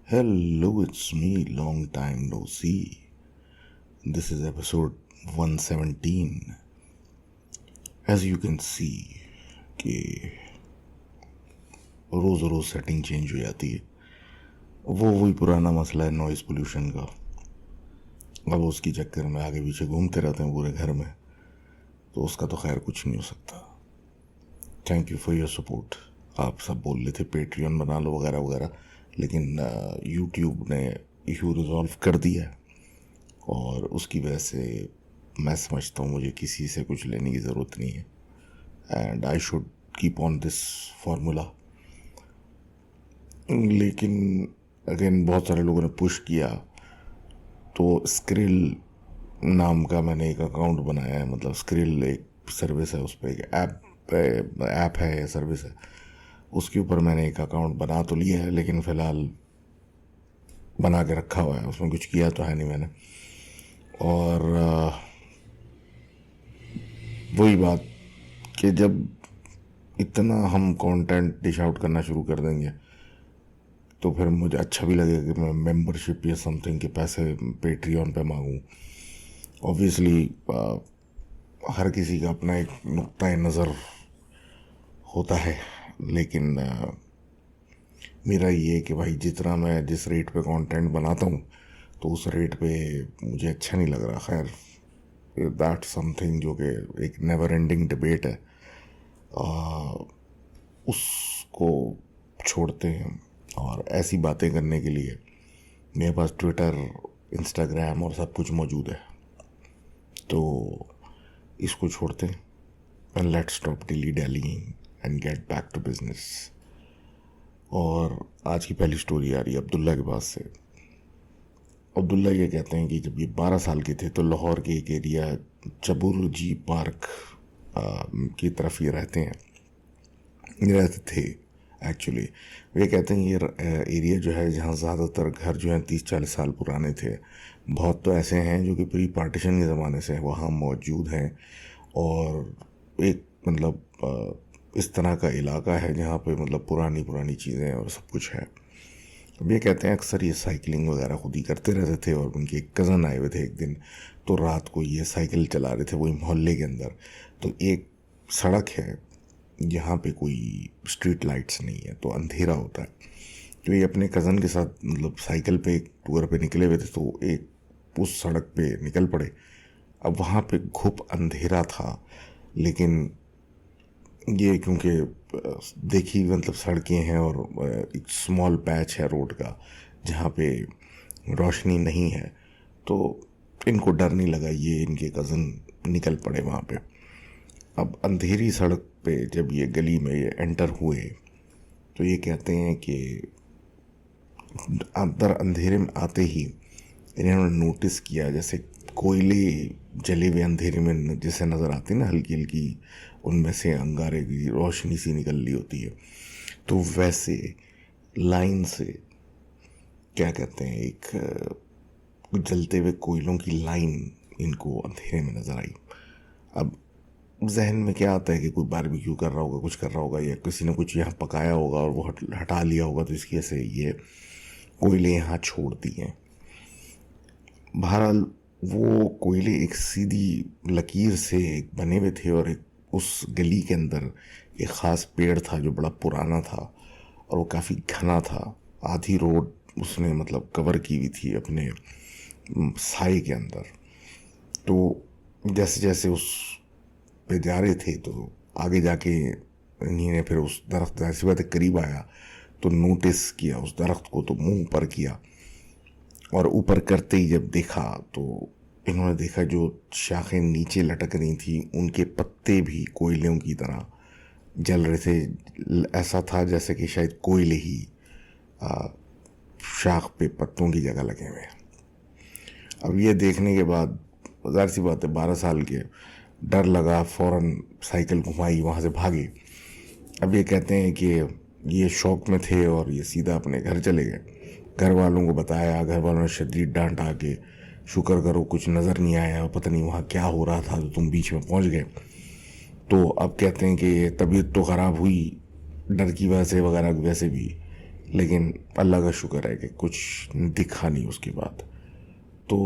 Hello, it's me, long time no see. This is episode 117. As you can see कि रोज़ रोज़ setting change हो जाती है। वो वही पुराना मसला है नॉइज़ पोल्यूशन का। अब उसकी चक्कर में आगे पीछे घूमते रहते हैं पूरे घर में, तो उसका तो खैर कुछ नहीं हो सकता। Thank you for your support. आप सब बोल रहे थे पेट्रियन बना लो वगैरह वगैरह, लेकिन यूट्यूब ने इशू रिजॉल्व कर दिया है और उसकी वजह से मैं समझता हूँ मुझे किसी से कुछ लेने की ज़रूरत नहीं है and I should keep on this formula. लेकिन अगेन बहुत सारे लोगों ने पुश किया, तो स्क्रिल नाम का मैंने एक अकाउंट बनाया है। मतलब स्क्रिल एक सर्विस है, उस पर एक ऐप है या सर्विस है, उसके ऊपर मैंने एक अकाउंट बना तो लिया है, लेकिन फ़िलहाल बना के रखा हुआ है, उसमें कुछ किया तो है नहीं मैंने। और वही बात कि जब इतना हम कंटेंट डिश आउट करना शुरू कर देंगे तो फिर मुझे अच्छा भी लगेगा कि मैं मेंबरशिप या समथिंग के पैसे पेट्रियन पे मांगूँ। ऑब्वियसली हर किसी का अपना एक नुक्ता नज़र होता है, लेकिन मेरा ये है कि भाई जितना मैं जिस रेट पे कंटेंट बनाता हूँ तो उस रेट पे मुझे अच्छा नहीं लग रहा। खैर दैट समथिंग जो कि एक नेवर एंडिंग डिबेट है, उसको छोड़ते हैं। और ऐसी बातें करने के लिए मेरे पास ट्विटर, इंस्टाग्राम और सब कुछ मौजूद है, तो इसको छोड़ते हैं and let's stop dilly dallying and get back to business. और आज की पहली स्टोरी आ रही है अब्दुल्ला के पास से। अब्दुल्ला ये कहते हैं कि जब ये 12 साल के थे तो लाहौर के एक एरिया चबुर्जी पार्क की तरफ ये रहते थे एक्चुअली। वे कहते हैं ये एरिया जो है जहाँ ज़्यादातर घर जो हैं 30-40 साल पुराने थे। बहुत तो ऐसे हैं जो कि प्री पार्टीशन के ज़माने से वहाँ मौजूद हैं, और एक मतलब इस तरह का इलाका है जहाँ पे मतलब पुरानी पुरानी चीज़ें और सब कुछ है। अब ये कहते हैं अक्सर ये साइकिलिंग वगैरह खुद ही करते रहते थे, और उनके एक कज़न आए हुए थे एक दिन, तो रात को ये साइकिल चला रहे थे वही मोहल्ले के अंदर। तो एक सड़क है यहाँ पे कोई स्ट्रीट लाइट्स नहीं है, तो अंधेरा होता है। तो ये अपने कज़न के साथ मतलब साइकिल पे एक टूर पे निकले हुए थे, तो एक उस सड़क पे निकल पड़े। अब वहाँ पे घुप अंधेरा था, लेकिन ये क्योंकि देखी मतलब सड़कें हैं और एक स्मॉल पैच है रोड का जहाँ पे रोशनी नहीं है, तो इनको डर नहीं लगा। ये इनके कज़न निकल पड़े वहाँ पे। अब अंधेरी सड़क पे जब ये गली में ये एंटर हुए, तो ये कहते हैं कि अंदर अंधेरे में आते ही इन्होंने नोटिस किया जैसे कोयले जले हुए अंधेरे में जैसे नज़र आते हैं ना, हल्की हल्की उनमें से अंगारे की रोशनी सी निकल रही होती है, तो वैसे लाइन से क्या कहते हैं एक जलते हुए कोयलों की लाइन इनको अंधेरे में नज़र आई। अब जहन में क्या आता है कि कोई बारबेक्यू कर रहा होगा, कुछ कर रहा होगा, या किसी ने कुछ यहाँ पकाया होगा और वो हटा लिया होगा, तो इसकी वजह से ये कोयले यहाँ छोड़ दिए। बहरहाल वो कोयले एक सीधी लकीर से बने हुए थे, और एक उस गली के अंदर एक ख़ास पेड़ था जो बड़ा पुराना था और वो काफ़ी घना था। आधी रोड उसने मतलब कवर की हुई थी अपने साए के अंदर। तो जैसे जैसे उस पे जा रहे थे तो आगे जाके इन्हीं ने फिर उस दरख्त ऐसी बात करीब आया तो नोटिस किया उस दरख्त को, तो मुंह ऊपर किया, और ऊपर करते ही जब देखा तो इन्होंने देखा जो शाखें नीचे लटक रही थी उनके पत्ते भी कोयलों की तरह जल रहे थे। ऐसा था जैसे कि शायद कोयले ही शाख पे पत्तों की जगह लगे हुए हैं। अब ये देखने के बाद ज़ाहिर सी बात है 12 साल के, डर लगा, फ़ौरन साइकिल घुमाई, वहाँ से भागे। अब ये कहते हैं कि ये शौक में थे और ये सीधा अपने घर चले गए। घर वालों को बताया, घर वालों ने शदीद डांट आके शुक्र करो कुछ नज़र नहीं आया, पता नहीं वहाँ क्या हो रहा था तो तुम बीच में पहुँच गए। तो अब कहते हैं कि तबीयत तो ख़राब हुई डर की वजह से वगैरह, वैसे भी लेकिन अल्लाह का शुक्र है कि कुछ दिखा नहीं उसके बाद। तो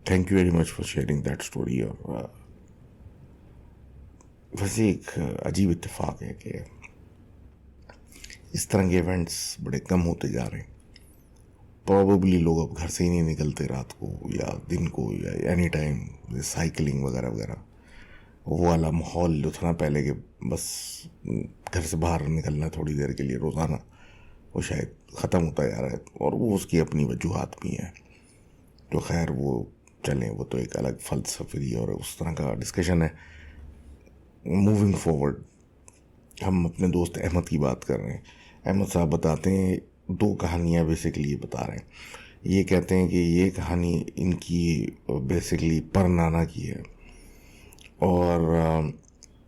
thank you very much for sharing that story. और वैसे एक अजीब इत्तेफाक है कि इस तरह के इवेंट्स बड़े कम होते जा रहे हैं। प्रॉबेबली लोग अब घर से ही नहीं निकलते रात को या दिन को या एनी टाइम, साइकिलिंग वगैरह वगैरह। वो वाला माहौल जो था ना पहले के, बस घर से बाहर निकलना थोड़ी देर के लिए रोज़ाना, वो शायद ख़त्म होता जा रहा है। और वो उसकी अपनी वजूहात भी हैं, तो खैर वो चलें, वो तो एक अलग फ़लसफ़ी और उस तरह का डिस्कशन है। मूविंग फॉरवर्ड, हम अपने दोस्त अहमद की बात कर रहे हैं। अहमद साहब बताते हैं, दो कहानियाँ बेसिकली ये बता रहे हैं। ये कहते हैं कि ये कहानी इनकी बेसिकली परनाना की है, और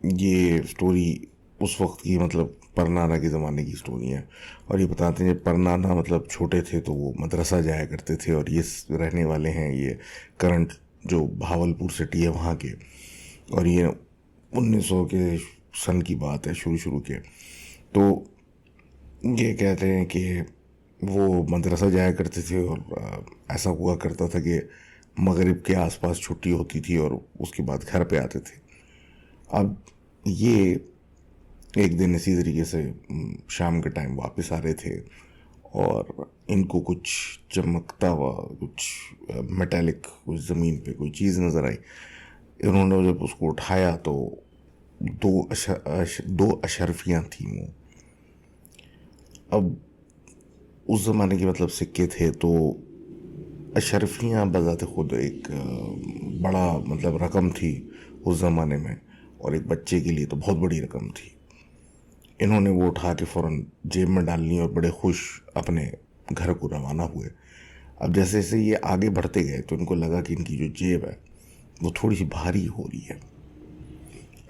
ये स्टोरी उस वक्त की, मतलब परनाना के ज़माने की स्टोरी है। और ये बताते हैं परनाना मतलब छोटे थे तो वो मदरसा जाया करते थे, और ये रहने वाले हैं, ये करंट जो भावलपुर सिटी है वहाँ के। और ये 1900 के सन की बात है, शुरू के। तो ये कहते हैं कि वो मदरसा जाया करते थे, और ऐसा हुआ करता था कि मगरिब के आसपास छुट्टी होती थी और उसके बाद घर पे आते थे। अब ये एक दिन इसी तरीके से शाम के टाइम वापस आ रहे थे, और इनको कुछ चमकता हुआ, कुछ मेटालिक, कुछ ज़मीन पे कोई चीज़ नज़र आई। इन्होंने जब उसको उठाया तो दो अशरफियाँ थी वो। अब उस ज़माने के मतलब सिक्के थे, तो अशरफियाँ बज़ाते खुद एक बड़ा मतलब रकम थी उस ज़माने में, और एक बच्चे के लिए तो बहुत बड़ी रकम थी। इन्होंने वो उठा के फ़ौरन जेब में डालनी और बड़े खुश अपने घर को रवाना हुए। अब जैसे जैसे ये आगे बढ़ते गए तो इनको लगा कि इनकी जो जेब है वो थोड़ी सी भारी हो रही है।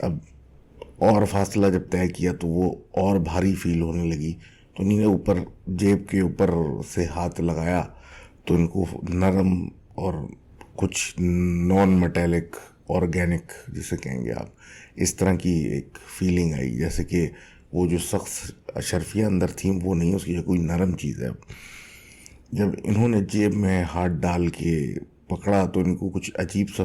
अब और फासला जब तय किया तो वो और भारी फील होने लगी, तो इन्होंने ऊपर, जेब के ऊपर से हाथ लगाया तो इनको नरम और कुछ नॉन मेटेलिक, ऑर्गेनिक जिसे कहेंगे आप, इस तरह की एक फीलिंग आई, जैसे कि वो जो सख्त अशरफियाँ अंदर थी वो नहीं, उसकी कोई नरम चीज़ है। जब इन्होंने जेब में हाथ डाल के पकड़ा तो इनको कुछ अजीब सा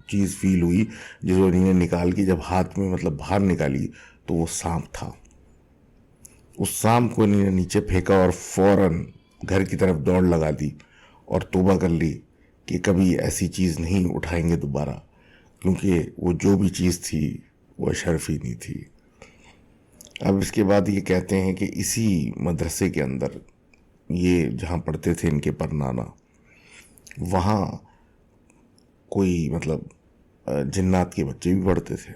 चीज़ फील हुई, जिसको इन्होंने निकाल के जब हाथ में मतलब बाहर निकाली तो वो सांप था। उस सांप को इन्होंने नीचे फेंका और फौरन घर की तरफ दौड़ लगा दी और तौबा कर ली कि कभी ऐसी चीज़ नहीं उठाएंगे दोबारा, क्योंकि वो जो भी चीज़ थी वो अशरफी नहीं थी। अब इसके बाद ये कहते हैं कि इसी मदरसे के अंदर, ये जहाँ पढ़ते थे इनके परनाना, वहाँ कोई मतलब जिन्नात के बच्चे भी पढ़ते थे।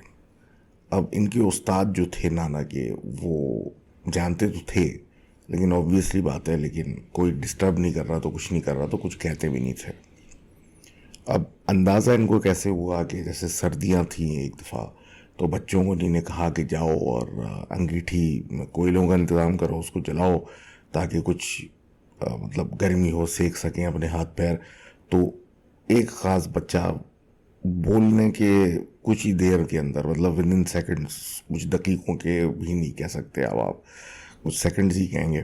अब इनके उस्ताद जो थे नाना के, वो जानते तो थे, लेकिन ऑब्वियसली बात है, लेकिन कोई डिस्टर्ब नहीं कर रहा तो कुछ नहीं कर रहा तो कुछ कहते भी नहीं थे। अब अंदाज़ा इनको कैसे हुआ कि जैसे सर्दियाँ थी एक दफ़ा, तो बच्चों को इन्होंने कहा कि जाओ और अंगीठी, कोयलों का इंतज़ाम करो, उसको जलाओ ताकि कुछ मतलब गर्मी हो, सेक सकें अपने हाथ पैर। तो एक ख़ास बच्चा बोलने के कुछ ही देर के अंदर, मतलब विद इन सेकेंड्स, कुछ दकीकों के भी नहीं कह सकते अब आप, कुछ सेकंड्स ही कहेंगे,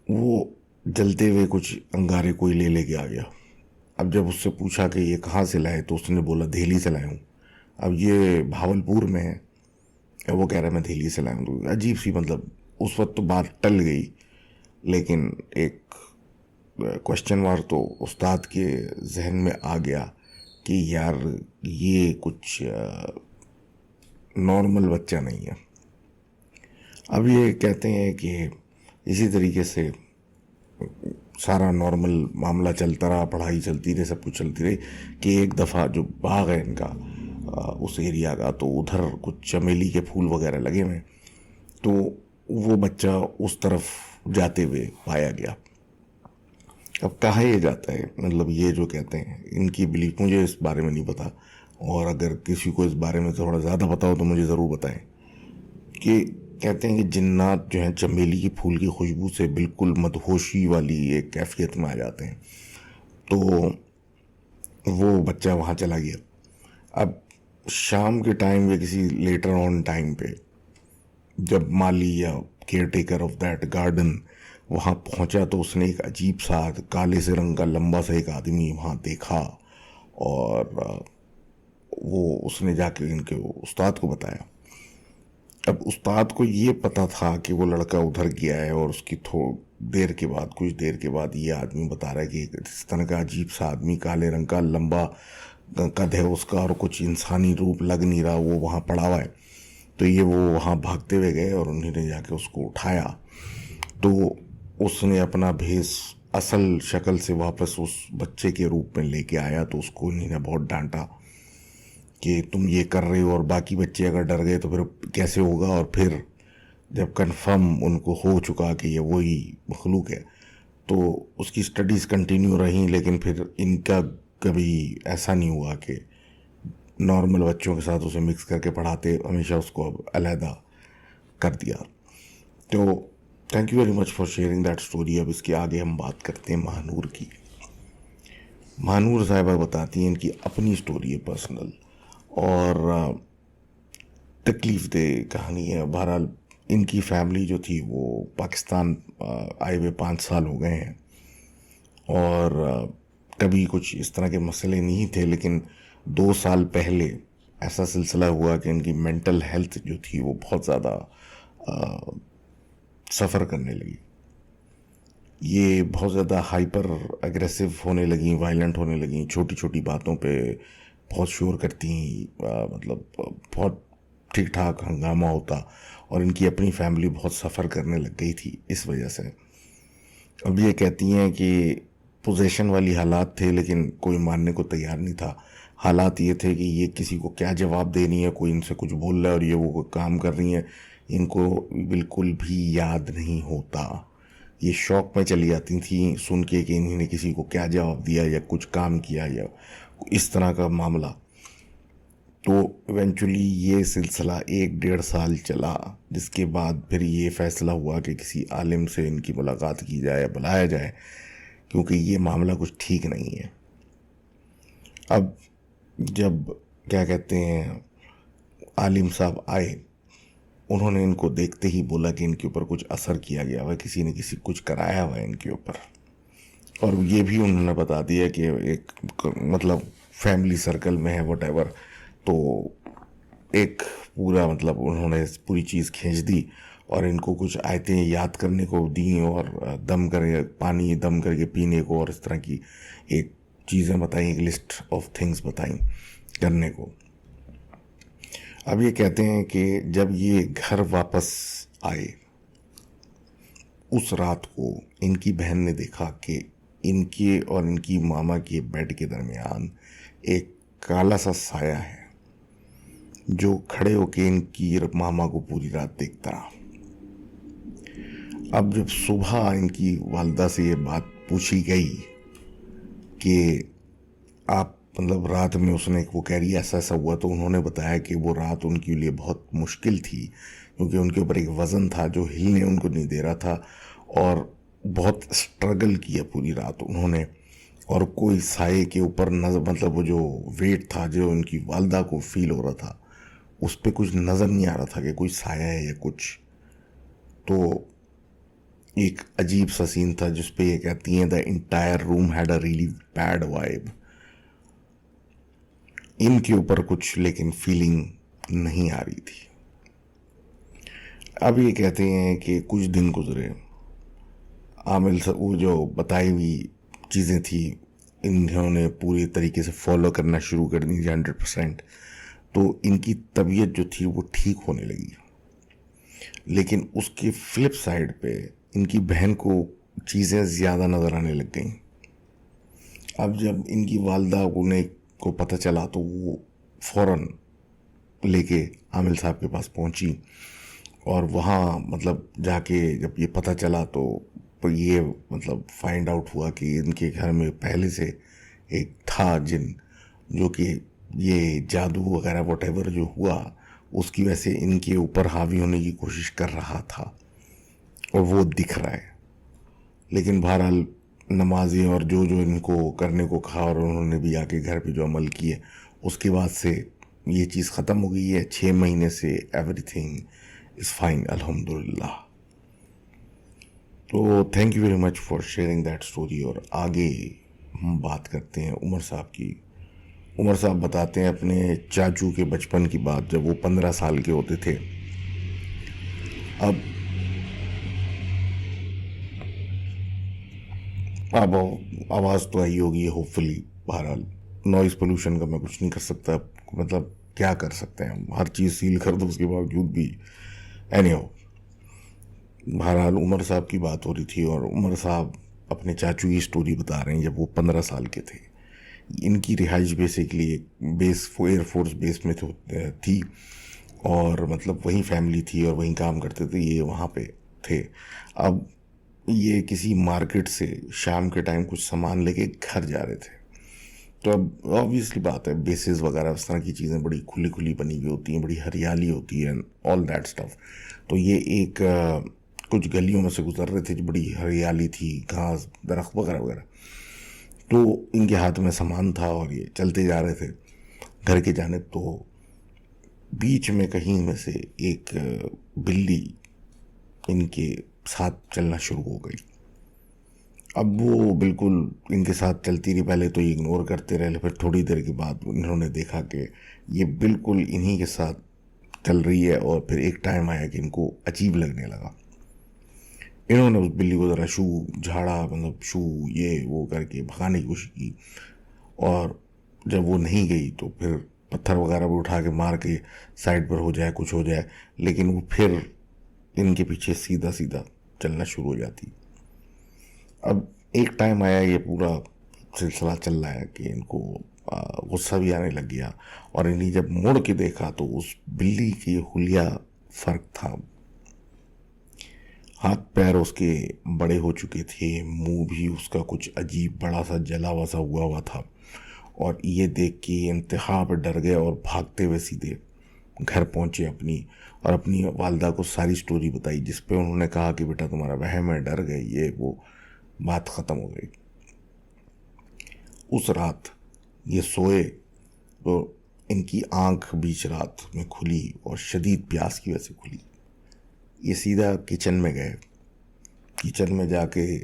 वो जलते हुए कुछ अंगारे कोयले लेके आ गया। अब जब उससे पूछा कि ये कहाँ से लाए, तो उसने बोला दिल्ली से लाया हूँ। अब ये भावलपुर में है, वो कह रहा है मैं दिल्ली से लाया हूँ। तो अजीब सी, मतलब उस वक्त तो बात टल गई, लेकिन एक क्वेश्चन मार्क तो उस्ताद के जहन में आ गया कि यार ये कुछ नॉर्मल बच्चा नहीं है। अब ये कहते हैं कि इसी तरीके से सारा नॉर्मल मामला चलता रहा, पढ़ाई चलती रही, सब कुछ चलती रही, कि एक दफ़ा जो बाग है इनका उस एरिया का, तो उधर कुछ चमेली के फूल वगैरह लगे हुए, तो वो बच्चा उस तरफ जाते हुए पाया गया। अब कहाँ ये जाता है, मतलब ये जो कहते हैं इनकी बिलीफ, मुझे इस बारे में नहीं पता, और अगर किसी को इस बारे में थोड़ा ज़्यादा पता हो तो मुझे ज़रूर बताएं। कि कहते हैं कि जिन्नात जो हैं चमेली की फूल की खुशबू से बिल्कुल मदहोशी वाली एक कैफियत में आ जाते हैं। तो वो बच्चा वहाँ चला गया। अब शाम के टाइम या किसी लेटर ऑन टाइम पे जब माली या care taker of that garden वहाँ पहुँचा तो उसने एक अजीब सा काले से रंग का लंबा सा एक आदमी वहाँ देखा। और वो उसने जाके इनके उस्ताद को बताया। अब उस्ताद को ये पता था कि वो लड़का उधर गया है, और उसकी देर के बाद, कुछ देर के बाद, ये आदमी बता रहा है कि इस तरह का अजीब सा आदमी, काले रंग का, लंबा कद है उसका, और कुछ इंसानी रूप लग नहीं रहा, वो वहाँ पड़ा हुआ है। तो ये वो वहाँ भागते हुए गए और उन्होंने जाके उसको उठाया। तो उसने अपना भेष असल शक्ल से वापस उस बच्चे के रूप में लेके आया। तो उसको इन्होंने बहुत डांटा कि तुम ये कर रहे हो, और बाकी बच्चे अगर डर गए तो फिर कैसे होगा। और फिर जब कंफर्म उनको हो चुका कि ये वही मखलूक है, तो उसकी स्टडीज़ कंटिन्यू रहीं। लेकिन फिर इनका कभी ऐसा नहीं हुआ कि नॉर्मल बच्चों के साथ उसे मिक्स करके पढ़ाते, हमेशा उसको अब अलहदा कर दिया। तो thank you very much for sharing that story. अब इसके आगे हम बात करते हैं महानूर की। महानूर साहिबा बताती हैं इनकी अपनी स्टोरी है, पर्सनल और तकलीफ दे कहानी है। बहरहाल इनकी फैमिली जो थी वो पाकिस्तान आए हुए 5 साल हो गए हैं, और कभी कुछ इस तरह के मसले नहीं थे। लेकिन 2 साल पहले ऐसा सिलसिला हुआ कि इनकी मेंटल हेल्थ जो थी वो बहुत ज़्यादा सफ़र करने लगी। ये बहुत ज़्यादा हाइपर एग्रेसिव होने लगी, वायलेंट होने लगी, छोटी छोटी बातों पे बहुत शोर करती, मतलब बहुत ठीक ठाक हंगामा होता, और इनकी अपनी फैमिली बहुत सफ़र करने लग गई थी इस वजह से। अब ये कहती हैं कि पोजेशन वाली हालात थे, लेकिन कोई मानने को तैयार नहीं था। हालात ये थे कि ये किसी को क्या जवाब देनी है, कोई इनसे कुछ बोल रहा है और ये वो कोई काम कर रही हैं, इनको बिल्कुल भी याद नहीं होता। ये शौक में चली जाती थी सुन के कि इन्होंने किसी को क्या जवाब दिया या कुछ काम किया या इस तरह का मामला। तो इवेंचुअली ये सिलसिला 1-1.5 साल चला, जिसके बाद फिर ये फ़ैसला हुआ कि किसी आलिम से इनकी मुलाकात की जाए, बुलाया जाए, क्योंकि ये मामला कुछ ठीक नहीं है। अब जब क्या कहते हैं आलिम साहब आए, उन्होंने इनको देखते ही बोला कि इनके ऊपर कुछ असर किया गया हुआ, किसी ने किसी कुछ कराया हुआ है इनके ऊपर। और ये भी उन्होंने बता दिया कि एक मतलब फैमिली सर्कल में है वटेवर। तो एक पूरा मतलब उन्होंने पूरी चीज़ खींच दी और इनको कुछ आयतें याद करने को दी, और दम करके पानी दम करके पीने को, और इस तरह की एक चीज़ें बताई, एक लिस्ट ऑफ थिंग्स बताई करने को। अब ये कहते हैं कि जब ये घर वापस आए, उस रात को इनकी बहन ने देखा कि इनके और इनकी मामा के बेड के दरमियान एक काला सा साया है जो खड़े होके इनकी मामा को पूरी रात देखता रहा। अब जब सुबह इनकी वालदा से ये बात पूछी गई कि आप मतलब रात में, उसने वो कह रही ऐसा ऐसा हुआ, तो उन्होंने बताया कि वो रात उनके लिए बहुत मुश्किल थी, क्योंकि उनके ऊपर एक वज़न था जो हिलने उनको नहीं दे रहा था, और बहुत स्ट्रगल किया पूरी रात उन्होंने। और कोई साये के ऊपर नजर, मतलब वो जो वेट था जो उनकी वालदा को फील हो रहा था, उस पर कुछ नज़र नहीं आ रहा था कि कोई साया है या कुछ। तो एक अजीब सा सीन था जिस पे ये कहती हैं the entire room had a really bad vibe. इनके ऊपर कुछ लेकिन फीलिंग नहीं आ रही थी। अब ये कहते हैं कि कुछ दिन गुजरे, आमिल से वो जो बताई हुई चीज़ें थी इन्होंने पूरी तरीके से फॉलो करना शुरू कर दी 100%। तो इनकी तबीयत जो थी वो ठीक होने लगी। लेकिन उसके फ्लिप साइड पे इनकी बहन को चीज़ें ज़्यादा नज़र आने लग गई। अब जब इनकी वालदा उन्हें को पता चला तो वो फ़ौरन लेके आमिल साहब के पास पहुंची, और वहाँ मतलब जाके जब ये पता चला तो ये मतलब फाइंड आउट हुआ कि इनके घर में पहले से एक था जिन, जो कि ये जादू वगैरह वटेवर जो हुआ उसकी वजह से इनके ऊपर हावी होने की कोशिश कर रहा था, और वो दिख रहा है। लेकिन बहरहाल नमाजें और जो जो इनको करने को कहा, और उन्होंने भी आके घर पे जो अमल किए, उसके बाद से ये चीज़ ख़त्म हो गई है। 6 महीने से एवरीथिंग इज़ फाइन, अल्हम्दुलिल्लाह। तो thank you very much for sharing that story. और आगे हम बात करते हैं उमर साहब की। उमर साहब बताते हैं अपने चाचू के बचपन की बात, जब वो 15 साल के होते थे। अब अब आवाज़ तो आई होगी होपफुली। बहरहाल नॉइज़ पोल्यूशन का मैं कुछ नहीं कर सकता, मतलब क्या कर सकते हैं हम, हर चीज़ सील कर दो उसके बावजूद भी। एनी हो, बहरहाल उमर साहब की बात हो रही थी और उमर साहब अपने चाचू की स्टोरी बता रहे हैं जब वो 15 साल के थे। इनकी रिहाइश बेसिकली एक बेस एयरफोर्स बेस में थी, और मतलब वहीं फैमिली थी और वहीं काम करते थे, ये वहाँ पे थे। अब ये किसी मार्केट से शाम के टाइम कुछ सामान लेके घर जा रहे थे। तो अब ऑब्वियसली बात है, बेसिस वगैरह उस तरह की चीज़ें बड़ी खुली खुली बनी हुई होती हैं, बड़ी हरियाली होती है, ऑल दैट स्टफ। तो ये एक कुछ गलियों में से गुजर रहे थे जो बड़ी हरियाली थी, घास दरख्त वगैरह वगैरह। तो इनके हाथ में सामान था और ये चलते जा रहे थे घर के जाने। तो बीच में कहीं में से एक बिल्ली इनके साथ चलना शुरू हो गई। अब वो बिल्कुल इनके साथ चलती रही, पहले तो इग्नोर करते रहे, फिर थोड़ी देर के बाद इन्होंने देखा कि ये बिल्कुल इन्हीं के साथ चल रही है। और फिर एक टाइम आया कि इनको अजीब लगने लगा। इन्होंने उस बिल्ली को ज़रा शू झाड़ा, मतलब शू ये वो करके भगाने की कोशिश की, और जब वो नहीं गई तो फिर पत्थर वगैरह भी उठा के मार के साइड पर हो जाए, कुछ हो जाए, लेकिन वो फिर इनके पीछे सीधा सीधा चलना शुरू हो जाती। अब एक टाइम आया, ये पूरा सिलसिला चल रहा है कि इनको गुस्सा भी आने लग गया, और इन्हें जब मुड़ के देखा तो उस बिल्ली की हुलिया फर्क था। हाथ पैर उसके बड़े हो चुके थे, मुंह भी उसका कुछ अजीब बड़ा सा जला वसा हुआ हुआ था। और ये देख के इंतहा पर डर गए और भागते हुए सीधे घर पहुंचे अपनी, और अपनी वालदा को सारी स्टोरी बताई, जिस पे उन्होंने कहा कि बेटा तुम्हारा वहम है, डर गए, ये वो, बात ख़त्म हो गई। उस रात ये सोए तो इनकी आंख बीच रात में खुली, और शदीद प्यास की वजह से खुली। ये सीधा किचन में गए। किचन में जाके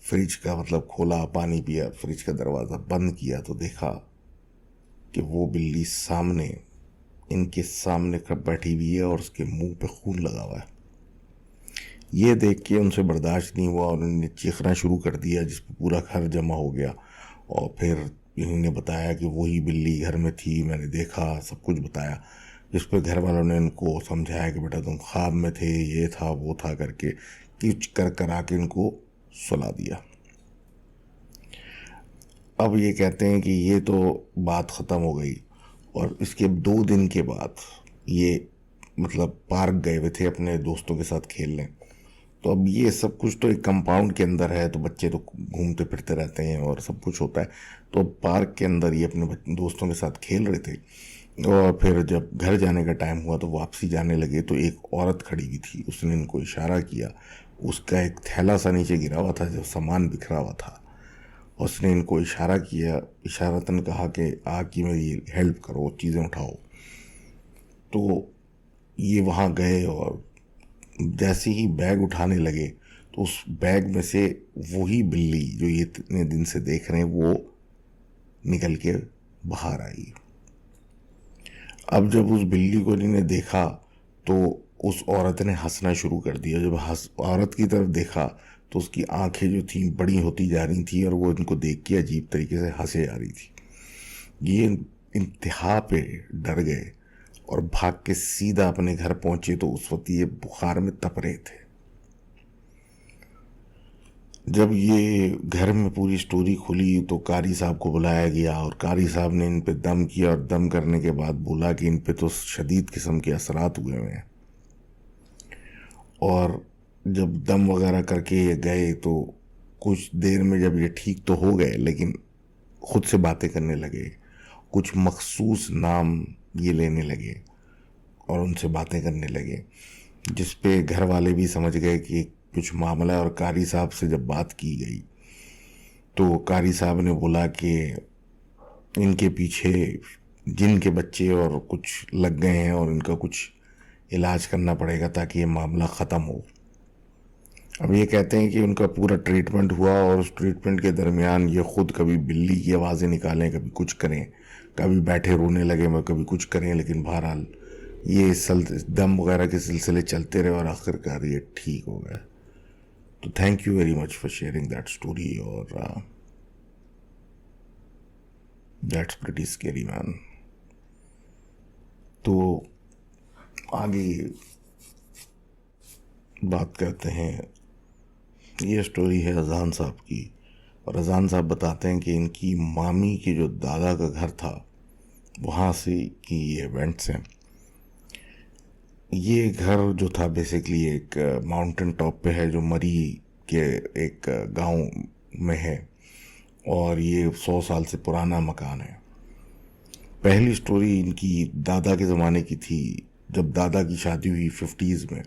फ्रिज का मतलब खोला, पानी पिया, फ्रिज का दरवाज़ा बंद किया तो देखा कि वो बिल्ली सामने, इनके सामने कब बैठी हुई है और उसके मुंह पे खून लगा हुआ है। ये देख के उनसे बर्दाश्त नहीं हुआ और उन्होंने चीखना शुरू कर दिया, जिस पर पूरा घर जमा हो गया। और फिर इन्होंने बताया कि वही बिल्ली घर में थी, मैंने देखा, सब कुछ बताया। जिस पर घर वालों ने इनको समझाया कि बेटा तुम ख्वाब में थे, ये था वो था करके, कुछ कर करा के इनको सुला दिया। अब ये कहते हैं कि ये तो बात ख़त्म हो गई, और इसके 2 दिन के बाद ये मतलब पार्क गए हुए थे अपने दोस्तों के साथ खेलने। तो अब ये सब कुछ तो एक कंपाउंड के अंदर है, तो बच्चे तो घूमते फिरते रहते हैं और सब कुछ होता है। तो पार्क के अंदर ये अपने दोस्तों के साथ खेल रहे थे, और फिर जब घर जाने का टाइम हुआ तो वापसी जाने लगे तो एक औरत खड़ी हुई थी। उसने इनको इशारा किया, उसका एक थैला सा नीचे गिरा हुआ था जो सामान बिखरा हुआ था। उसने इनको इशारा किया, इशारतन कहा कि आके मेरी हेल्प करो, चीज़ें उठाओ। तो ये वहाँ गए, और जैसे ही बैग उठाने लगे तो उस बैग में से वही बिल्ली जो ये इतने दिन से देख रहे हैं वो निकल के बाहर आई। अब जब उस बिल्ली को इन्होंने देखा तो उस औरत ने हंसना शुरू कर दिया। जब औरत की तरफ देखा तो उसकी आंखें जो थी बड़ी होती जा रही थी, और वो इनको देख के अजीब तरीके से हंसे जा रही थी। ये इंतहा पे डर गए और भाग के सीधा अपने घर पहुंचे। तो उस वक्त ये बुखार में तप रहे थे। जब ये घर में पूरी स्टोरी खुली तो कारी साहब को बुलाया गया, और कारी साहब ने इन पे दम किया, और दम करने के बाद बोला कि इन पे तो शदीद किस्म के असरात हुए हैं। और जब दम वगैरह करके ये गए तो कुछ देर में जब ये ठीक तो हो गए, लेकिन खुद से बातें करने लगे, कुछ मखसूस नाम ये लेने लगे और उनसे बातें करने लगे, जिस पे घर वाले भी समझ गए कि कुछ मामला है। और कारी साहब से जब बात की गई तो कारी साहब ने बोला कि इनके पीछे जिन के बच्चे और कुछ लग गए हैं और इनका कुछ इलाज करना पड़ेगा ताकि ये मामला ख़त्म हो। अब ये कहते हैं कि उनका पूरा ट्रीटमेंट हुआ और उस ट्रीटमेंट के दरमियान ये खुद कभी बिल्ली की आवाज़ें निकालें, कभी कुछ करें, कभी बैठे रोने लगे, मैं कभी कुछ करें, लेकिन बहरहाल ये दम वगैरह के सिलसिले चलते रहे और आखिरकार ये ठीक हो गया। तो thank you very much for sharing that story, और दैट्स प्रिटी स्केरी मैन। तो आगे बात करते हैं। ये स्टोरी है अजान साहब की, और अजान साहब बताते हैं कि इनकी मामी के जो दादा का घर था वहाँ से की ये इवेंट्स हैं। ये घर जो था बेसिकली एक माउंटेन टॉप पे है जो मरी के एक गांव में है, और ये 100 साल से पुराना मकान है। पहली स्टोरी इनकी दादा के ज़माने की थी, जब दादा की शादी हुई 50s में,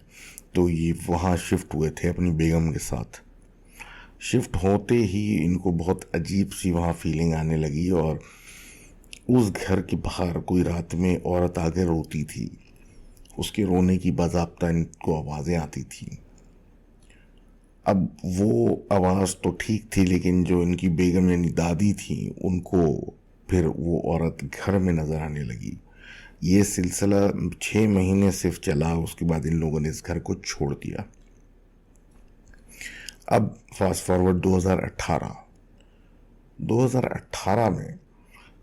तो ये वहाँ शिफ्ट हुए थे अपनी बेगम के साथ। शिफ्ट होते ही इनको बहुत अजीब सी वहाँ फीलिंग आने लगी, और उस घर के बाहर कोई रात में औरत आगे रोती थी। उसके रोने की बाज़ाब्ता इनको आवाज़ें आती थी। अब वो आवाज़ तो ठीक थी, लेकिन जो इनकी बेगम यानी दादी थी उनको फिर वो औरत घर में नज़र आने लगी। ये सिलसिला 6 महीने सिर्फ चला, उसके बाद इन लोगों ने इस घर को छोड़ दिया। अब फास्ट फॉरवर्ड 2018 में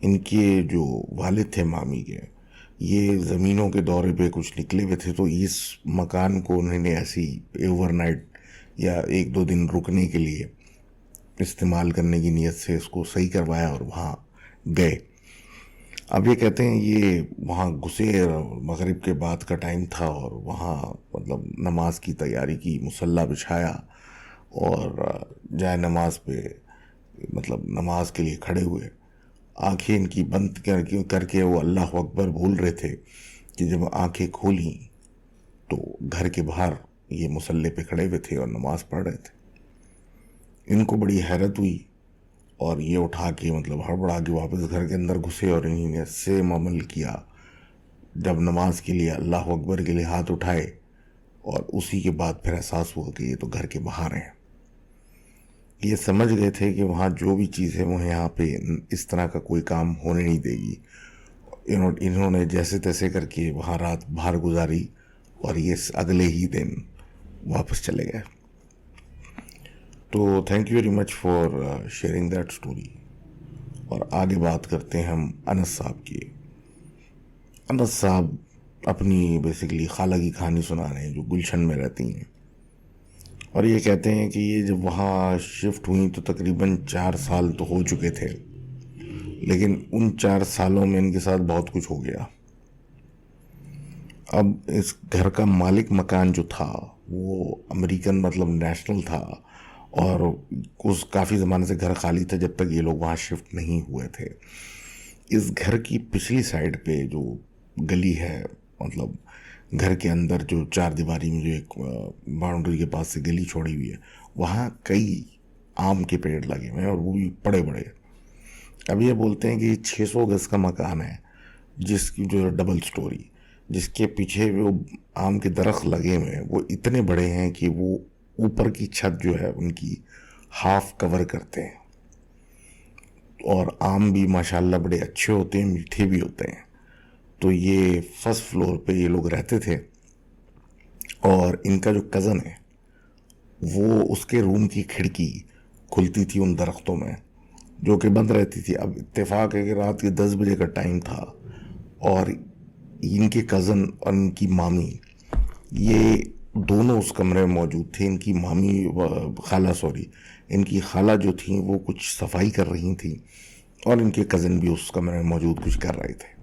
इनके जो वालिद थे मामी के, ये ज़मीनों के दौरे पे कुछ निकले हुए थे, तो इस मकान को उन्होंने ऐसी ओवरनाइट या 1-2 दिन रुकने के लिए इस्तेमाल करने की नीयत से इसको सही करवाया और वहाँ गए। अब ये कहते हैं ये वहाँ घुसे, मगरिब के बाद का टाइम था, और वहाँ मतलब नमाज की तैयारी की, मुसल्ला बिछाया और जाए नमाज पे मतलब नमाज के लिए खड़े हुए। आंखें इनकी बंद करके वो अल्लाह अकबर बोल रहे थे कि जब आंखें खोली तो घर के बाहर ये मुसल्ले पे खड़े हुए थे और नमाज पढ़ रहे थे। इनको बड़ी हैरत हुई और ये उठा के मतलब हड़बड़ा के वापस घर के अंदर घुसे, और इन्होंने सेम अमल किया। जब नमाज के लिए अल्लाह अकबर के लिए हाथ उठाए, और उसी के बाद फिर एहसास हुआ कि ये तो घर के बाहर हैं। ये समझ गए थे कि वहाँ जो भी चीज़ है वो यहाँ पे इस तरह का कोई काम होने नहीं देगी। इन्होंने जैसे तैसे करके वहाँ रात बाहर गुजारी, और ये अगले ही दिन वापस चले गए। तो thank you very much for sharing that story. और आगे बात करते हैं हम अनस साहब की। अनस साहब अपनी बेसिकली खाला की कहानी सुना रहे हैं जो गुलशन में रहती हैं, और ये कहते हैं कि ये जब वहाँ शिफ्ट हुई तो तकरीबन 4 साल तो हो चुके थे, लेकिन उन 4 सालों में इनके साथ बहुत कुछ हो गया। अब इस घर का मालिक मकान जो था वो अमेरिकन मतलब नेशनल था, और उस काफ़ी ज़माने से घर खाली था जब तक ये लोग वहाँ शिफ्ट नहीं हुए थे। इस घर की पिछली साइड पे जो गली है, मतलब घर के अंदर जो 4 दीवारी में जो एक बाउंड्री के पास से गली छोड़ी हुई है, वहाँ कई आम के पेड़ लगे हुए हैं, और वो भी बड़े बड़े। अब ये बोलते हैं कि 600 गज का मकान है, जिसकी जो डबल स्टोरी, जिसके पीछे वो आम के दरख्त लगे हुए हैं वो इतने बड़े हैं कि वो ऊपर की छत जो है उनकी हाफ कवर करते हैं। और आम भी माशाल्लाह बड़े अच्छे होते हैं, मीठे भी होते हैं। तो ये फर्स्ट फ्लोर पे ये लोग रहते थे, और इनका जो कज़न है वो उसके रूम की खिड़की खुलती थी उन दरख्तों में, जो कि बंद रहती थी। अब इत्तेफाक है कि रात के 10 बजे का टाइम था, और इनके कज़न और इनकी मामी ये दोनों उस कमरे में मौजूद थे। इनकी इनकी खाला जो थी वो कुछ सफाई कर रही थी, और इनके कज़न भी उस कमरे में मौजूद कुछ कर रहे थे।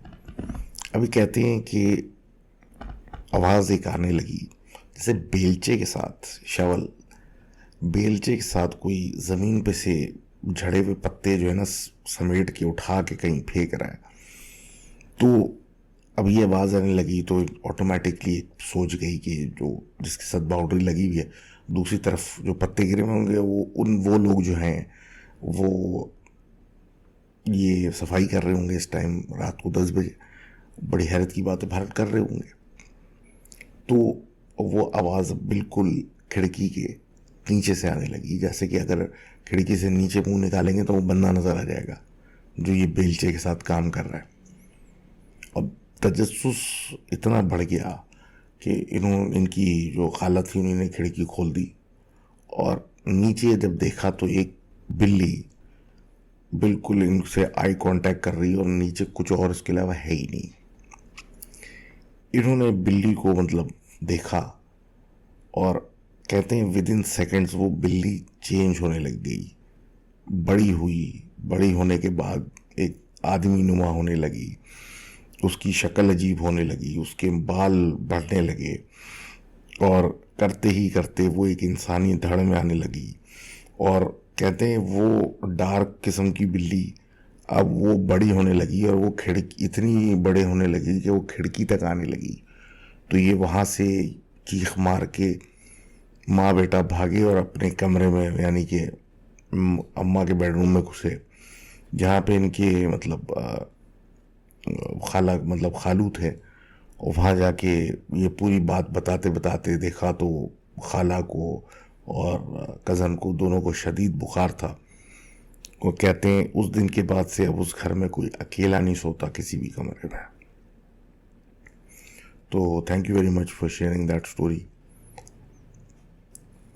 अभी कहते हैं कि आवाज़ एक आने लगी, जैसे बेलचे के साथ बेलचे के साथ कोई ज़मीन पे से झड़े हुए पत्ते जो है ना समेट के उठा के कहीं फेंक रहा है। तो अब ये आवाज़ आने लगी तो ऑटोमेटिकली सोच गई कि जो जिसके साथ बाउंड्री लगी हुई है दूसरी तरफ जो पत्ते गिरे होंगे वो लोग जो हैं वो ये सफाई कर रहे होंगे इस टाइम रात को 10 बजे। बड़ी हैरत की बात है, भारत कर रहे होंगे। तो वो आवाज़ बिल्कुल खिड़की के नीचे से आने लगी, जैसे कि अगर खिड़की से नीचे मुंह निकालेंगे तो वो बंदा नज़र आ जाएगा जो ये बेलचे के साथ काम कर रहा है। अब तजस्सुस इतना बढ़ गया कि इनकी जो खाला थी उन्होंने खिड़की खोल दी और नीचे जब देखा तो एक बिल्ली बिल्कुल इनसे आई कांटेक्ट कर रही और नीचे कुछ और इसके अलावा है ही नहीं। इन्होंने बिल्ली को मतलब देखा और कहते हैं विद इन सेकेंड्स वो बिल्ली चेंज होने लग गई, बड़ी हुई, बड़ी होने के बाद एक आदमी नुमा होने लगी, उसकी शक्ल अजीब होने लगी, उसके बाल बढ़ने लगे और करते ही करते वो एक इंसानी धड़ में आने लगी। और कहते हैं वो डार्क किस्म की बिल्ली अब वो बड़ी होने लगी और वो खिड़की इतनी बड़े होने लगी कि वो खिड़की तक आने लगी। तो ये वहाँ से चीख मार के माँ बेटा भागे और अपने कमरे में यानी कि अम्मा के बेडरूम में घुसे, जहाँ पे इनके मतलब खालू थे। और वहाँ जाके ये पूरी बात बताते बताते देखा तो खाला को और कज़न को दोनों को शदीद बुखार था। वो कहते हैं उस दिन के बाद से अब उस घर में कोई अकेला नहीं सोता किसी भी कमरे में। तो thank you very much for sharing that story.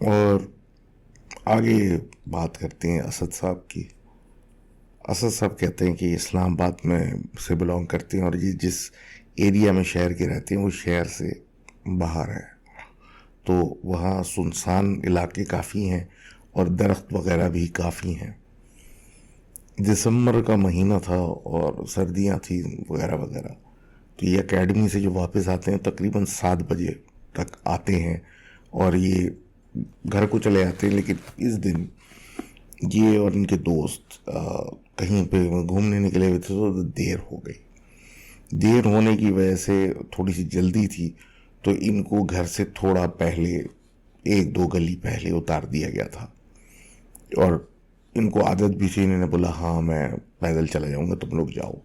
और आगे बात करते हैं असद साहब की। असद साहब कहते हैं कि इस्लामाबाद में से बिलोंग करते हैं और ये जिस एरिया में शहर के रहते हैं वो शहर से बाहर है, तो वहाँ सुनसान इलाके काफ़ी हैं और दरख्त वगैरह भी काफ़ी हैं। दिसंबर का महीना था और सर्दियाँ थी वगैरह वगैरह। तो ये एकेडमी से जो वापस आते हैं तकरीबन 7 बजे तक आते हैं और ये घर को चले आते हैं। लेकिन इस दिन ये और इनके दोस्त कहीं पे घूमने निकले हुए थे तो देर हो गई। देर होने की वजह से थोड़ी सी जल्दी थी तो इनको घर से थोड़ा पहले 1-2 गली पहले उतार दिया गया था और इनको आदत भी थी। इन्होंने बोला हाँ मैं पैदल चला जाऊंगा, तुम लोग जाओ।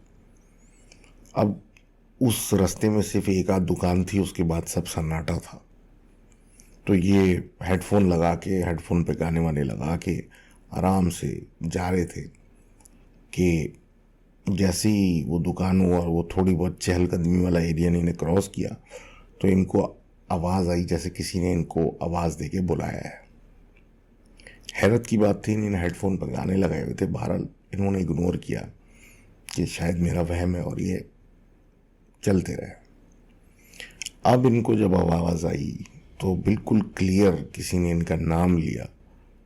अब उस रास्ते में सिर्फ एक आध दुकान थी, उसके बाद सब सन्नाटा था। तो ये हेडफोन पे गाने वाने लगा के आराम से जा रहे थे कि जैसे ही वो दुकान हुआ और वो थोड़ी बहुत चहलकदमी वाला एरिया इन्हें क्रॉस किया तो इनको आवाज़ आई जैसे किसी ने इनको आवाज़ दे के बुलाया है। हैरत की बात थी, इन्होंने हेडफोन पर गाने लगाए हुए थे। बहरहाल इन्होंने इग्नोर किया कि शायद मेरा वहम है और ये चलते रहे। अब इनको जब आवाज़ आई तो बिल्कुल क्लियर किसी ने इनका नाम लिया,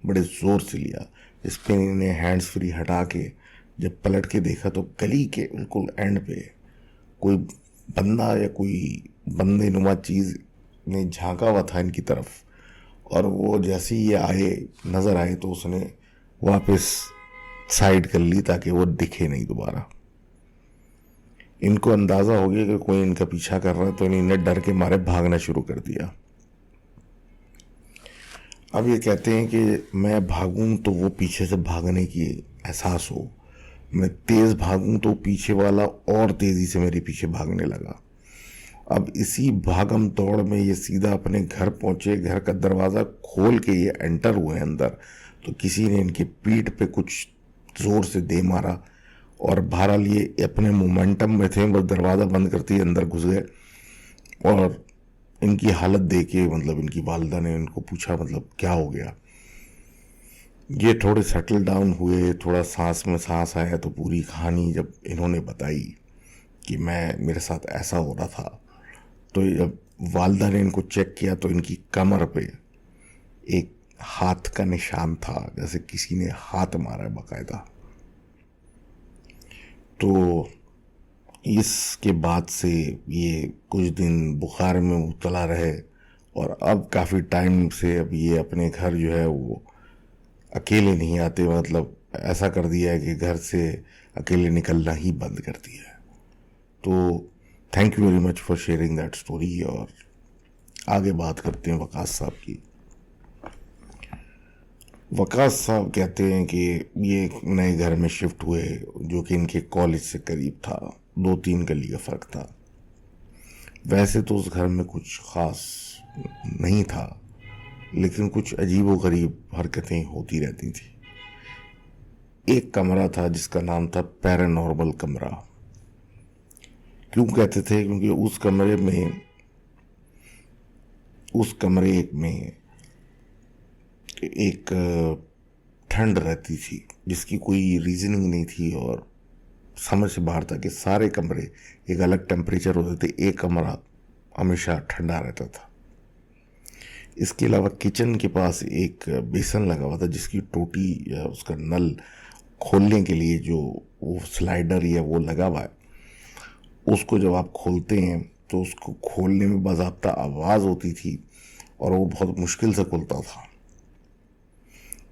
बड़े ज़ोर से लिया। इस पर इन्होंने हैंड्स फ्री हटा के जब पलट के देखा तो गली के बिल्कुल एंड पे कोई बंदा या कोई बंदे नुमा चीज़ ने झांका हुआ था इनकी तरफ। और वो जैसे ही ये नज़र आए तो उसने वापस साइड कर ली ताकि वो दिखे नहीं दोबारा। इनको अंदाज़ा हो गया कि कोई इनका पीछा कर रहा है तो इन्होंने डर के मारे भागना शुरू कर दिया। अब ये कहते हैं कि मैं भागूं तो वो पीछे से भागने की एहसास हो, मैं तेज़ भागूं तो पीछे वाला और तेज़ी से मेरे पीछे भागने लगा। अब इसी भागम दौड़ में ये सीधा अपने घर पहुंचे। घर का दरवाज़ा खोल के ये एंटर हुए अंदर तो किसी ने इनके पीठ पे कुछ ज़ोर से दे मारा और बहरहाल ये अपने मोमेंटम में थे, बस दरवाज़ा बंद करते ही अंदर घुस गए। और इनकी हालत देख के मतलब इनकी वालिदा ने इनको पूछा मतलब क्या हो गया। ये थोड़े सेटल डाउन हुए, थोड़ा सांस में सांस आया तो पूरी कहानी जब इन्होंने बताई कि मेरे साथ ऐसा हो रहा था तो जब वालिदा ने इनको चेक किया तो इनकी कमर पे एक हाथ का निशान था, जैसे किसी ने हाथ मारा है बाकायदा। तो इसके बाद से ये कुछ दिन बुखार में मुब्तला रहे और अब काफ़ी टाइम से अब ये अपने घर जो है वो अकेले नहीं आते, मतलब ऐसा कर दिया है कि घर से अकेले निकलना ही बंद कर दिया है। तो thank you very much for sharing that story. और आगे बात करते हैं वकास साहब की। वकास साहब कहते हैं कि ये नए घर में शिफ्ट हुए जो कि इनके कॉलेज से करीब था, 2-3 गली का फ़र्क था। वैसे तो उस घर में कुछ ख़ास नहीं था, लेकिन कुछ अजीबोगरीब हरकतें होती रहती थी। एक कमरा था जिसका नाम था पैरानॉर्मल कमरा। क्यों कहते थे? क्योंकि उस कमरे में एक ठंड रहती थी जिसकी कोई रीजनिंग नहीं थी, और समझ से बाहर था कि सारे कमरे एक अलग टेम्परेचर होते थे, एक कमरा हमेशा ठंडा रहता था। इसके अलावा किचन के पास एक बेसन लगा हुआ था जिसकी टोटी या उसका नल खोलने के लिए जो वो स्लाइडर या वो लगा हुआ है, उसको जब आप खोलते हैं तो उसको खोलने में बाज़ाब्ता आवाज़ होती थी और वो बहुत मुश्किल से खुलता था।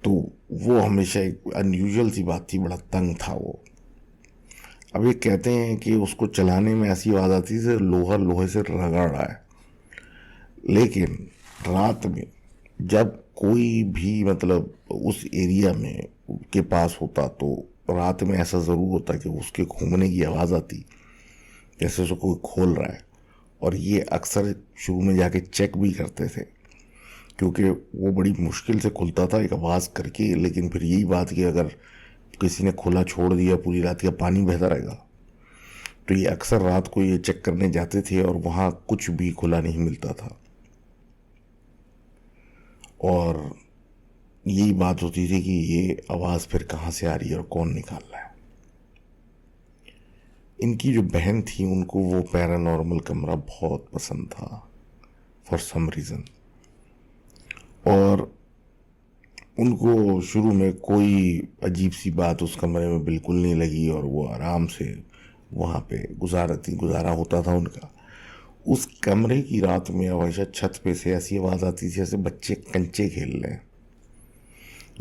तो वो हमेशा एक अनयूजुअल सी बात थी, बड़ा तंग था वो। अब ये कहते हैं कि उसको चलाने में ऐसी आवाज़ आती थी लोहा लोहे से रगड़ रहा है। लेकिन रात में जब कोई भी मतलब उस एरिया में के पास होता तो रात में ऐसा ज़रूर होता कि उसके घूमने की आवाज़ आती, जैसे उसको कोई खोल रहा है। और ये अक्सर शुरू में जाके चेक भी करते थे, क्योंकि वो बड़ी मुश्किल से खुलता था एक आवाज़ करके। लेकिन फिर यही बात कि अगर किसी ने खुला छोड़ दिया पूरी रात का पानी बहता रहेगा, तो ये अक्सर रात को ये चेक करने जाते थे और वहाँ कुछ भी खुला नहीं मिलता था। और यही बात होती थी कि ये आवाज़ फिर कहाँ से आ रही है और कौन निकाल रहा है। इनकी जो बहन थी उनको वो पैरानॉर्मल कमरा बहुत पसंद था फॉर सम रीज़न, और उनको शुरू में कोई अजीब सी बात उस कमरे में बिल्कुल नहीं लगी और वो आराम से वहाँ पे गुजारा होता था उनका। उस कमरे की रात में हमेशा छत पे से ऐसी आवाज़ आती थी जैसे बच्चे कंचे खेल रहे हैं।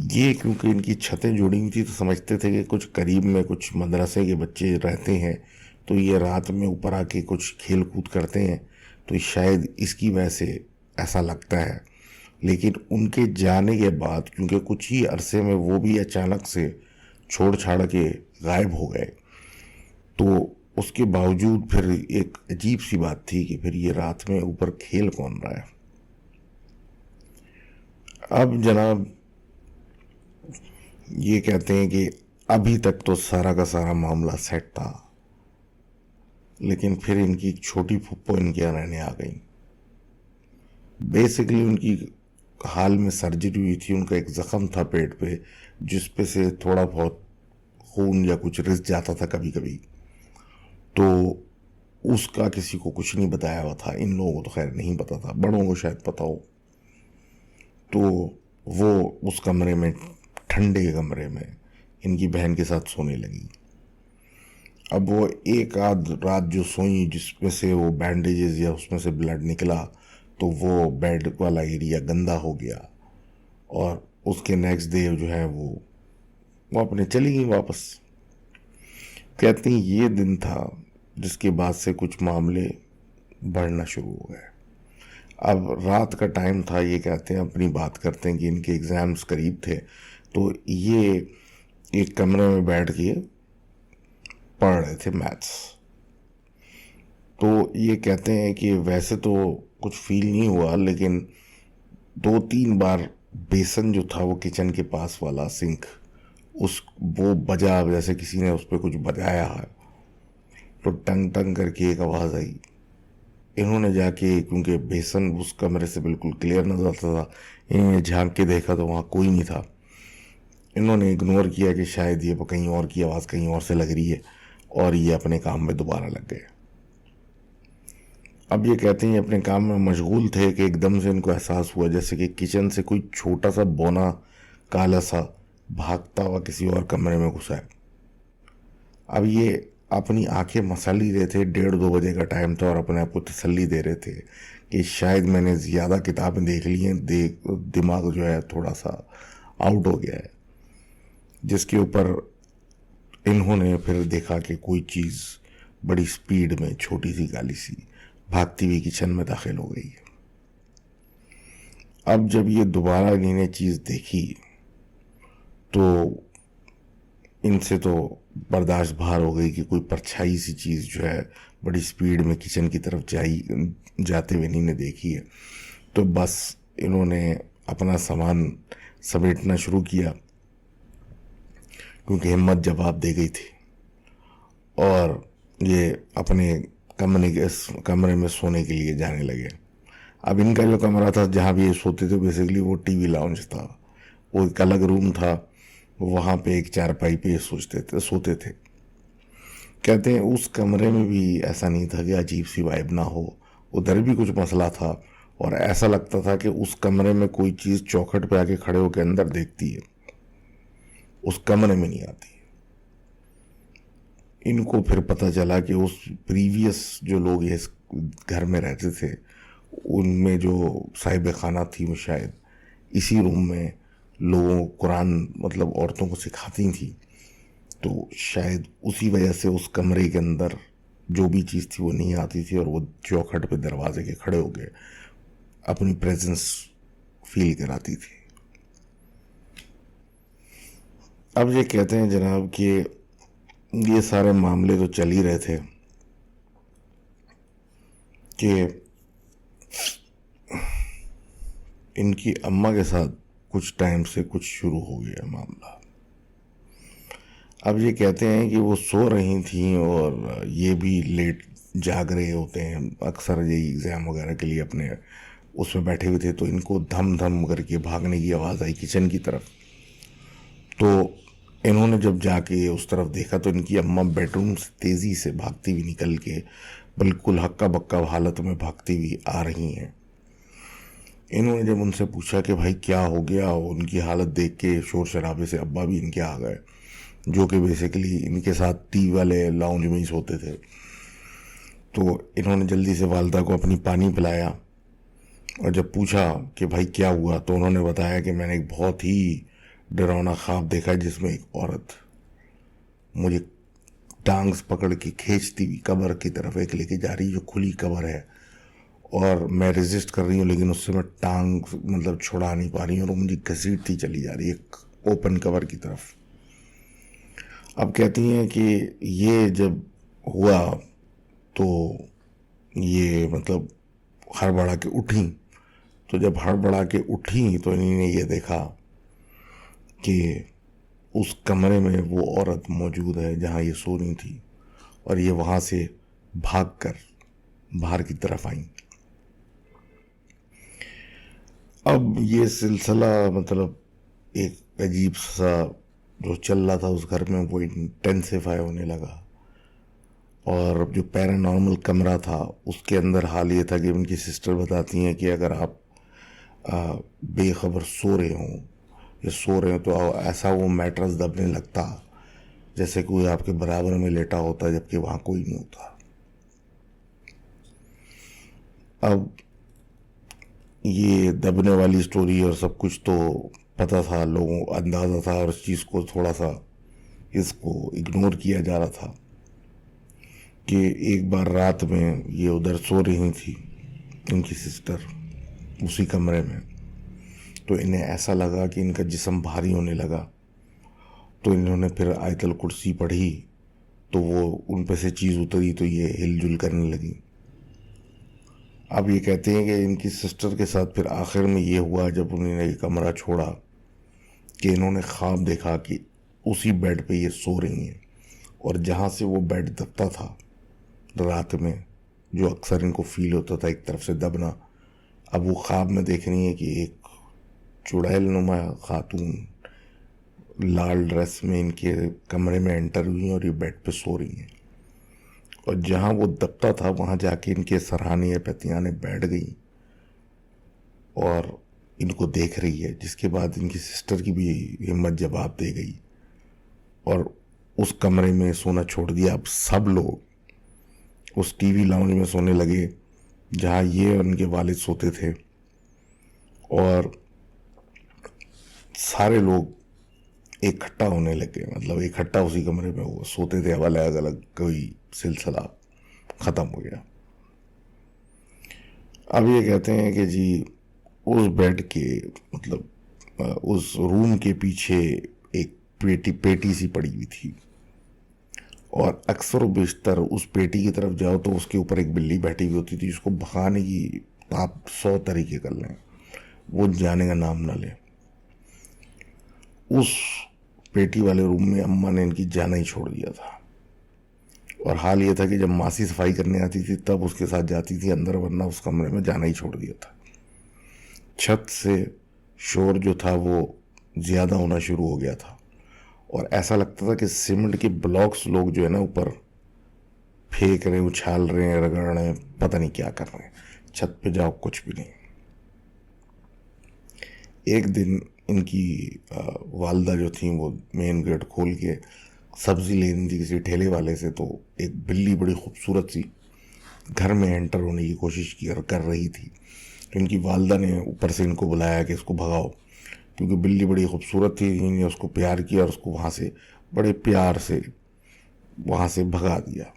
ये क्योंकि इनकी छतें जुड़ी हुई थी तो समझते थे कि कुछ करीब में कुछ मदरसे के बच्चे रहते हैं, तो ये रात में ऊपर आके कुछ खेल कूद करते हैं, तो शायद इसकी वजह से ऐसा लगता है। लेकिन उनके जाने के बाद क्योंकि कुछ ही अरसे में वो भी अचानक से छोड़ छाड़ के गायब हो गए, तो उसके बावजूद फिर एक अजीब सी बात थी कि फिर ये रात में ऊपर खेल कौन रहा है। अब जनाब ये कहते हैं कि अभी तक तो सारा का सारा मामला सेट था, लेकिन फिर इनकी छोटी फुप्पो इनके यहाँ रहने आ गई। बेसिकली उनकी हाल में सर्जरी हुई थी, उनका एक ज़ख़म था पेट पे जिस पे से थोड़ा बहुत खून या कुछ रिस जाता था कभी कभी, तो उसका किसी को कुछ नहीं बताया हुआ था। इन लोगों को तो खैर नहीं पता था, बड़ों को शायद पता हो। तो वो उस कमरे में, ठंडे कमरे में इनकी बहन के साथ सोने लगी। अब वो एक आध रात जो सोई जिसमें से वो बैंडेजेस या उसमें से ब्लड निकला, तो वो बेड वाला एरिया गंदा हो गया और उसके नेक्स्ट डे जो है वो अपने चली गई वापस। कहते हैं ये दिन था जिसके बाद से कुछ मामले बढ़ना शुरू हो गए। अब रात का टाइम था, ये कहते हैं अपनी बात करते हैं कि इनके एग्ज़ाम्स करीब थे, तो ये एक कमरे में बैठ के पढ़ रहे थे मैथ्स। तो ये कहते हैं कि वैसे तो कुछ फील नहीं हुआ, लेकिन 2-3 बार बेसन जो था वो किचन के पास वाला सिंक वो बजा, जैसे किसी ने उस पर कुछ बजाया है, तो टंग टंग करके एक आवाज़ आई। इन्होंने जाके, क्योंकि बेसन उस कमरे से बिल्कुल क्लियर नजर आता था, इन्होंने झांक के देखा तो वहाँ कोई नहीं था। इन्होंने इग्नोर किया कि शायद ये कहीं और की आवाज़ कहीं और से लग रही है, और ये अपने काम में दोबारा लग गए। अब ये कहते हैं अपने काम में मशगूल थे कि एकदम से इनको एहसास हुआ जैसे कि किचन से कोई छोटा सा बौना काला सा भागता हुआ किसी और कमरे में घुसा है। अब ये अपनी आंखें मसल ही रहे थे, 1:30-2 बजे का टाइम था, और अपने आप को तसल्ली दे रहे थे कि शायद मैंने ज़्यादा किताबें देख ली हैं, दिमाग जो है थोड़ा सा आउट हो गया है। जिसके ऊपर इन्होंने फिर देखा कि कोई चीज़ बड़ी स्पीड में छोटी सी काली सी भागती हुई किचन में दाखिल हो गई है। अब जब ये दोबारा इन्हें चीज़ देखी तो इनसे तो बर्दाश्त बाहर हो गई कि कोई परछाई सी चीज़ जो है बड़ी स्पीड में किचन की तरफ जाते हुए इन्हीं ने देखी है। तो बस इन्होंने अपना सामान समेटना शुरू किया, क्योंकि हिम्मत जवाब दे गई थी, और ये अपने कमरे में सोने के लिए जाने लगे। अब इनका जो कमरा था जहाँ भी ये सोते थे, बेसिकली वो टीवी लाउंज था, वो एक अलग रूम था, वहाँ पे एक चारपाई पे सोते थे। कहते हैं उस कमरे में भी ऐसा नहीं था कि अजीब सी वाइब ना हो, उधर भी कुछ मसला था, और ऐसा लगता था कि उस कमरे में कोई चीज़ चौखट पे आके खड़े होकर अंदर देखती है, उस कमरे में नहीं आती। इनको फिर पता चला कि उस प्रीवियस जो लोग इस घर में रहते थे, उनमें जो साहिब खाना थी, वो शायद इसी रूम में लोगों को कुरान मतलब औरतों को सिखाती थी। तो शायद उसी वजह से उस कमरे के अंदर जो भी चीज़ थी वो नहीं आती थी, और वो चौखट पे दरवाजे के खड़े होके अपनी प्रेजेंस फील कराती थी। अब ये कहते हैं जनाब कि ये सारे मामले तो चल ही रहे थे कि इनकी अम्मा के साथ कुछ टाइम से कुछ शुरू हो गया मामला। अब ये कहते हैं कि वो सो रही थी और ये भी लेट जाग रहे होते हैं, अक्सर यही एग्ज़ाम वगैरह के लिए अपने उसमें बैठे हुए थे, तो इनको धम धम करके भागने की आवाज़ आई किचन की तरफ। तो इन्होंने जब जाके उस तरफ देखा तो इनकी अम्मा बेडरूम से तेज़ी से भागती हुई निकल के बिल्कुल हक्का बक्का हालत में भागती हुई आ रही हैं। इन्होंने जब उनसे पूछा कि भाई क्या हो गया, उनकी हालत देख के शोर शराबे से अब्बा भी इनके आ गए, जो कि बेसिकली इनके साथ टी वाले लाउंज में ही सोते थे। तो इन्होंने जल्दी से वालदा को अपनी पानी पिलाया, और जब पूछा कि भाई क्या हुआ, तो उन्होंने बताया कि मैंने एक बहुत ही डरावना ख्वाब देखा जिसमें एक औरत मुझे टांग पकड़ के खींचती हुई कब्र की तरफ एक लेके जा रही, जो खुली कब्र है, और मैं रेजिस्ट कर रही हूँ लेकिन उससे मैं टांग मतलब छुड़ा नहीं पा रही हूँ, और मुझे घसीटती चली जा रही है एक ओपन कवर की तरफ। अब कहती हैं कि ये जब हुआ तो ये मतलब हड़बड़ा के उठी, तो जब हड़बड़ा के उठी तो इन्होंने ये देखा कि उस कमरे में वो औरत मौजूद है जहाँ ये सो रही थी, और ये वहाँ से भागकर बाहर की तरफ आई। अब ये सिलसिला मतलब एक अजीब सा जो चल रहा था उस घर में वो इंटेंसिफाई होने लगा, और जो पैरानॉर्मल कमरा था उसके अंदर हाल ये था कि उनकी सिस्टर बताती हैं कि अगर आप बेखबर सो रहे हों या सो रहे हो तो ऐसा वो मैट्रेस दबने लगता जैसे कोई आपके बराबर में लेटा होता, जबकि वहाँ कोई नहीं होता। अब ये दबने वाली स्टोरी और सब कुछ तो पता था, लोगों को अंदाज़ा था, और इस चीज़ को थोड़ा सा इसको इग्नोर किया जा रहा था कि एक बार रात में ये उधर सो रही थी इनकी सिस्टर उसी कमरे में, तो इन्हें ऐसा लगा कि इनका जिस्म भारी होने लगा, तो इन्होंने फिर आयतल कुर्सी पढ़ी, तो वो उन पे से चीज़ उतरी तो ये हिलजुल करने लगी। अब ये कहते हैं कि इनकी सिस्टर के साथ फिर आखिर में ये हुआ जब उन्होंने ये कमरा छोड़ा कि इन्होंने ख्वाब देखा कि उसी बेड पे ये सो रही हैं, और जहाँ से वो बेड दबता था रात में, जो अक्सर इनको फील होता था एक तरफ से दबना, अब वो ख्वाब में देख रही है कि एक चुड़ैल नुमा खातून लाल ड्रेस में इनके कमरे में एंटर हुई और ये बेड पे सो रही हैं, और जहाँ वो दबता था वहाँ जाके इनके सरहाने पतियाने बैठ गई और इनको देख रही है, जिसके बाद इनकी सिस्टर की भी हिम्मत जवाब दे गई और उस कमरे में सोना छोड़ दिया। अब सब लोग उस टीवी लाउंज में सोने लगे जहाँ ये और उनके वालिद सोते थे, और सारे लोग इकट्ठा होने लगे, मतलब इकट्ठा उसी कमरे में वो सोते थे। अब अलग अलग कोई सिलसिला ख़त्म हो गया। अब ये कहते हैं कि जी उस बेड के मतलब उस रूम के पीछे एक पेटी सी पड़ी हुई थी, और अक्सर व बेशतर उस पेटी की तरफ जाओ तो उसके ऊपर एक बिल्ली बैठी हुई होती थी, जिसको भगाने की आप 100 तरीके कर लें, वो जाने का नाम ना ले। उस पेटी वाले रूम में अम्मा ने इनकी जाना ही छोड़ दिया था। और हाल ये था कि जब मासी सफाई करने आती थी तब उसके साथ जाती थी अंदर, वरना उस कमरे में जाना ही छोड़ दिया था। छत से शोर जो था वो ज़्यादा होना शुरू हो गया था और ऐसा लगता था कि सीमेंट के ब्लॉक्स लोग जो है ना ऊपर फेंक रहे हैं, उछाल रहे हैं, रगड़ रहे हैं, पता नहीं क्या कर रहे हैं। छत पे जाओ कुछ भी नहीं। एक दिन इनकी वालदा जो थी वो मेन गेट खोल के सब्जी लेनी थी किसी ठेले वाले से, तो एक बिल्ली बड़ी खूबसूरत सी घर में एंटर होने की कोशिश कर रही थी। तो इनकी वालदा ने ऊपर से इनको बुलाया कि इसको भगाओ, क्योंकि बिल्ली बड़ी खूबसूरत थी। इन्होंने उसको प्यार किया और उसको वहाँ से बड़े प्यार से वहाँ से भगा दिया।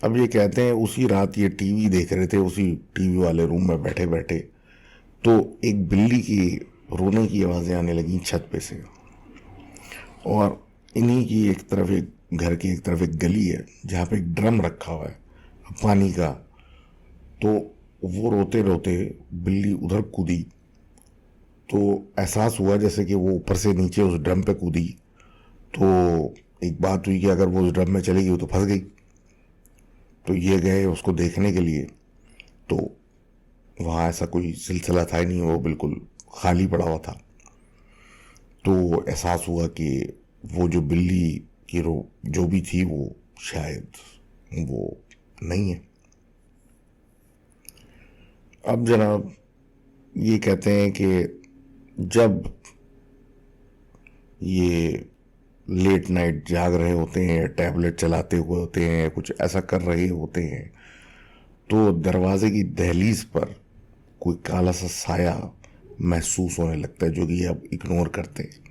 अब ये कहते हैं उसी रात ये टीवी देख रहे थे, उसी टीवी वाले रूम में बैठे बैठे, तो एक बिल्ली की रोने की आवाज़ें आने लगी छत पे से। और इन्हीं की एक तरफ, एक घर की एक तरफ एक गली है जहाँ पे एक ड्रम रखा हुआ है पानी का। तो वो रोते रोते बिल्ली उधर कूदी, तो एहसास हुआ जैसे कि वो ऊपर से नीचे उस ड्रम पे कूदी। तो एक बात हुई कि अगर वो उस ड्रम में चली गई तो फंस गई। तो ये गए उसको देखने के लिए, तो वहाँ ऐसा कोई सिलसिला था ही नहीं, वो बिल्कुल खाली पड़ा हुआ था। तो एहसास हुआ कि वो जो बिल्ली की जो भी थी वो शायद वो नहीं है। अब जनाब ये कहते हैं कि जब ये लेट नाइट जाग रहे होते हैं, टैबलेट चलाते हुए होते हैं, कुछ ऐसा कर रहे होते हैं, तो दरवाजे की दहलीज पर कोई काला सा साया महसूस होने लगता है, जो कि ये अब इग्नोर करते हैं।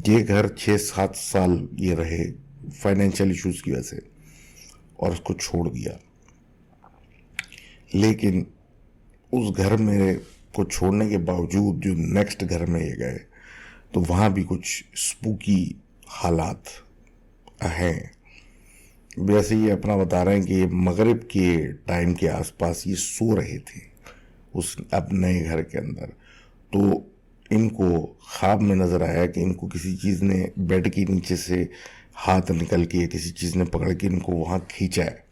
ये घर 6-7 साल ये रहे फाइनेंशियल इश्यूज की वजह से और उसको छोड़ दिया। लेकिन उस घर में को छोड़ने के बावजूद जो नेक्स्ट घर में ये गए तो वहाँ भी कुछ स्पूकी हालात हैं। वैसे ये अपना बता रहे हैं कि मगरिब के टाइम के आसपास ये सो रहे थे उस अपने घर के अंदर। तो इनको ख्वाब में नज़र आया कि इनको किसी चीज़ ने बेड के नीचे से हाथ निकल के किसी चीज़ ने पकड़ के इनको वहाँ खींचा है।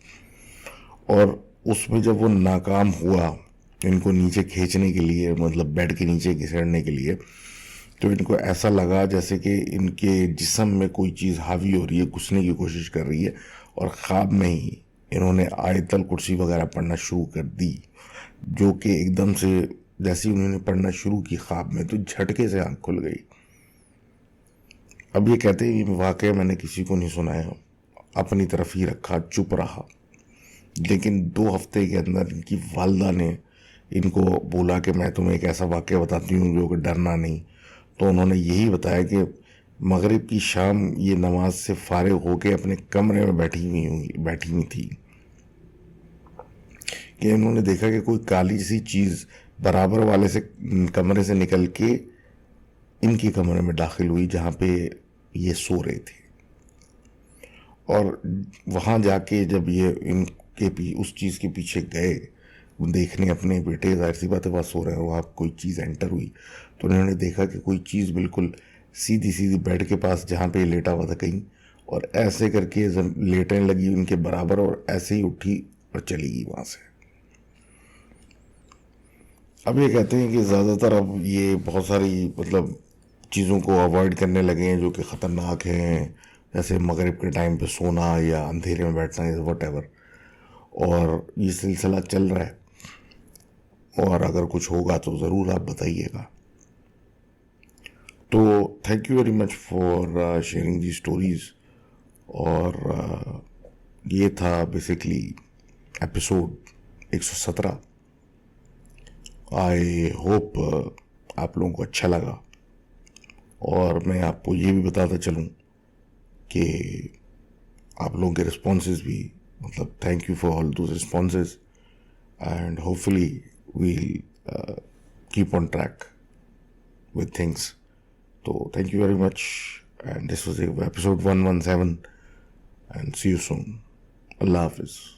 और उसमें जब वो नाकाम हुआ इनको नीचे खींचने के लिए, मतलब बेड के नीचे घिसड़ने के लिए, तो इनको ऐसा लगा जैसे कि इनके जिस्म में कोई चीज़ हावी हो रही है, घुसने की कोशिश कर रही है। और ख्वाब में ही इन्होंने आयतल कुर्सी वगैरह पढ़ना शुरू कर दी, जो कि एकदम से जैसे ही उन्होंने पढ़ना शुरू की ख्वाब में, तो झटके से आंख खुल गई। अब ये कहते हैं कि वाकई मैंने किसी को नहीं सुनाया, अपनी तरफ ही रखा, चुप रहा। लेकिन 2 हफ्ते के अंदर इनकी वालदा ने इनको बोला कि मैं तुम्हें एक ऐसा वाक़या बताती हूँ जो कि डरना नहीं। तो उन्होंने यही बताया कि मगरिब की शाम ये नमाज से फारिग होकर अपने कमरे में बैठी हुई थी कि इन्होंने देखा कि कोई काली सी चीज़ बराबर वाले से कमरे से निकल के इनके कमरे में दाखिल हुई जहाँ पे ये सो रहे थे। और वहाँ जाके जब ये इनके उस चीज़ के पीछे गए देखने अपने बेटे, जाहिर सी बात है वहाँ सो रहे हैं, वहाँ कोई चीज़ एंटर हुई। तो उन्होंने देखा कि कोई चीज़ बिल्कुल सीधी सीधी बेड के पास जहाँ पे लेटा हुआ था कहीं, और ऐसे करके लेटने लगी उनके बराबर, और ऐसे ही उठी और चली गई वहाँ से। अब ये कहते हैं कि ज़्यादातर अब ये बहुत सारी मतलब चीज़ों को अवॉइड करने लगे हैं जो कि ख़तरनाक हैं, जैसे मगरिब के टाइम पे सोना या अंधेरे में बैठना या वट। और ये सिलसिला चल रहा है, और अगर कुछ होगा तो ज़रूर आप बताइएगा। तो thank you very much for sharing the stories. और ये था बेसिकली एपिसोड 117। आई होप आप लोगों को अच्छा लगा। और मैं आपको ये भी बताता चलूँ कि आप लोगों के रिस्पॉन्सेज भी, मतलब thank you for all those responses, and hopefully we'll keep on track with things. तो thank you very much, and this was episode 117 and see you soon. अल्लाह हाफिज़।